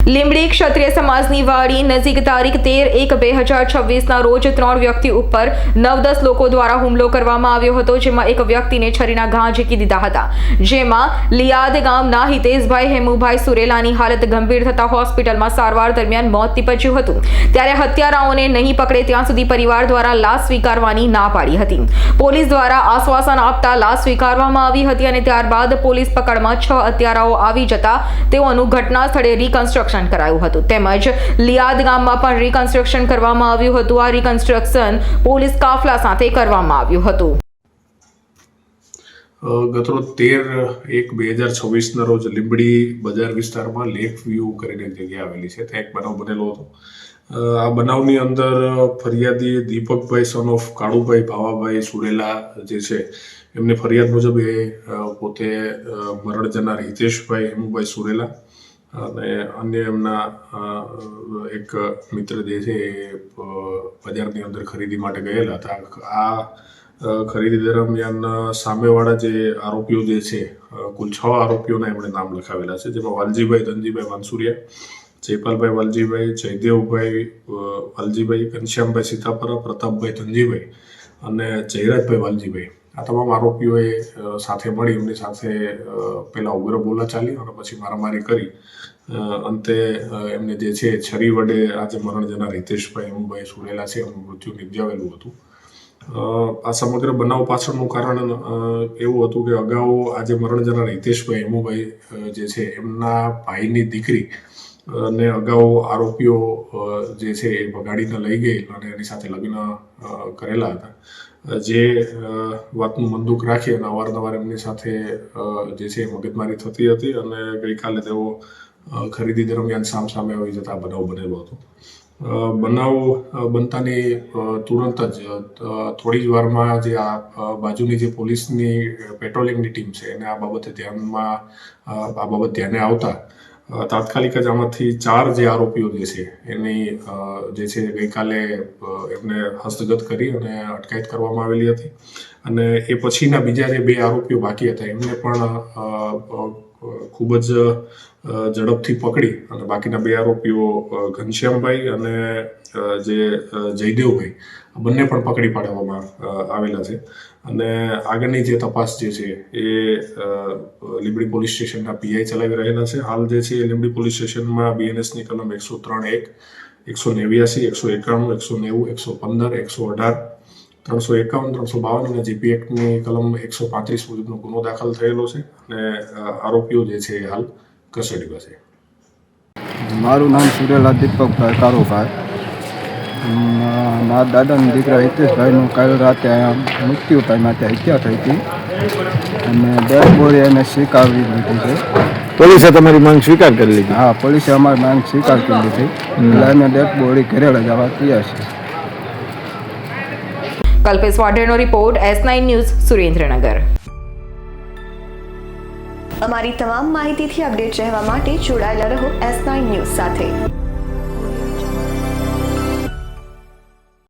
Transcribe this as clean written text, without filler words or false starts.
લીંબડી ક્ષત્રિય સમાજની વાડી નજીક તારીખ 13/1/2026ના રોજ 3 વ્યક્તિ ઉપર 9-10 લોકો દ્વારા હુમલો કરવામાં આવ્યો હતો, જેમાં એક વ્યક્તિને છરીના ઘા ઝીકી દીધા હતા, જેમાં લિયાદ ગામના હિતેશભાઈ હેમુભાઈ સુરેલાની હાલત ગંભીર થતા હોસ્પિટલમાં સારવાર દરમિયાન મોત નીપજ્યું હતું। ત્યારે હત્યારાઓને નહીં પકડે ત્યાં સુધી પરિવાર દ્વારા લાશ સ્વીકારવાની ના પાડી હતી। પોલીસ દ્વારા આશ્વાસન આપતા લાશ સ્વીકારવામાં આવી હતી અને ત્યારબાદ પોલીસ પકડમાં 6 હત્યારાઓ આવી જતા તેઓનું ઘટના સ્થળે રિકન્સ્ટ્રક્શન કરાયું હતું, તેમજ લિયાદ ગામમાં પણ રિકન્સ્ટ્રક્શન કરવામાં આવ્યું હતું। આ રિકન્સ્ટ્રક્શન પોલીસ કાફલા સાથે કરવામાં આવ્યું હતું। ગતરોજ 13/1/2026ના રોજ લીંબડી બજાર વિસ્તારમાં લેક વ્યૂ કરીને એક જગ્યા આવેલી છે, ત્યાં એક બનાવ બનેલો હતો। આ બનાવની અંદર ફરિયાદી દીપકભાઈ સન ઓફ કાળુભાઈ ભાવાભાઈ સુરેલા જે છે એમની ફરિયાદ મુજબ એ પોતે મરણ જનાર હિતેશભાઈ હેમુભાઈ સુરેલા અને અન્ય એમના એક મિત્ર જે છે એ બજારની અંદર ખરીદી માટે ગયેલા હતા। આ ખરીદી દરમિયાન સામેવાળા જે આરોપીઓ જે છે કુલ 6 આરોપીઓના એમણે નામ લખાવેલા છે, જેમાં વાલજીભાઈ ધનજીભાઈ વાનસુરિયા, જયપાલભાઈ વાલજીભાઈ, જયદેવભાઈ વાલજીભાઈ, ઘનશ્યામભાઈ સીતાપરા, પ્રતાપભાઈ ધનજીભાઈ અને જયરાજભાઈ વાલજીભાઈ, આ તમામ આરોપીઓએ સાથે મળી એમની સાથે પહેલા ઉગ્ર બોલાચાલી અને પછી મારામારી કરી અંતે એમને જે છે છરી વડે આજે મરણ જનાર હિતેશભાઈ હેમુભાઈ સુરેલા છે એમનું મૃત્યુ નિપજાવેલું હતું। આ સમગ્ર બનાવ પાછળનું કારણ એવું હતું કે અગાઉ આજે મરણ જનાર હિતેશભાઈ હેમુભાઈ જે છે એમના ભાઈની દીકરી ને અગાઉ આરોપીઓ જે છે એ ભગાડીને લઈ ગઈ અને એની સાથે લગ્ન કરેલા હતા, જે વાતનું બંદૂક રાખી અને અવારનવાર એમની સાથે જે છે મગજમારી થતી હતી અને ગઈકાલે તેઓ ખરીદી દરમિયાન સામસામે આવી જતા બનાવ બનેલો હતો। બનાવ બનતાની તુરંત જ થોડી જ વારમાં જે આ બાજુની જે પોલીસની પેટ્રોલિંગની ટીમ છે એને આ બાબતે ધ્યાને આવતા તાત્કાલિક જ આમાંથી 4 જે આરોપીઓ જે છે એની જે છે ગઈકાલે એમને હસ્તગત કરી અને અટકાયત કરવામાં આવેલી હતી અને એ પછીના બીજા જે 2 આરોપીઓ બાકી હતા એમને પણ ખૂબ જ ઝડપથી પકડી અને બાકીના 2 આરોપીઓ ઘનશ્યામભાઈ અને જે જયદેવભાઈ બંને પણ પકડી પાડવામાં આવેલા છે અને આગળની જે તપાસ જે છે એ લીંબડી પોલીસ સ્ટેશનના પીઆઈ ચલાવી રહેલા છે। હાલ જે છે લીંબડી પોલીસ સ્ટેશનમાં બીએનએસની કલમ 103(1), 189, 191, 190, 115, 118, 351, 352 અને જીપી એક્ટની કલમ 135 મુજબનો ગુનો દાખલ થયેલો છે અને આરોપીઓ જે છે હાલ કસ્ટડીમાં છે। મારું નામ સુરેલા દીપકભાઈ કારુભાઈ, મારા દાદાના દીકરા હિતેશભાઈનું કાલ રાતે મૃત્યુ પામ્યા, ત્યાં હત્યા થઈ હતી અને ડેડ બોડી એને સ્વીકારી લીધી છે। પોલીસે તમારી માંગ સ્વીકાર કરી લીધી? હા, પોલીસે અમારી માંગ સ્વીકાર કરી લીધી એટલે અમે ડેડ બોડી ઘરે લઈ જવા તૈયાર છે। કલ્પેશ વાઢેરનો રિપોર્ટ, S9 ન્યૂઝ, સુરેન્દ્રનગર। અમારી તમામ માહિતીથી અપડેટ રહેવા માટે જોડાયેલા રહો S9 ન્યૂઝ સાથે।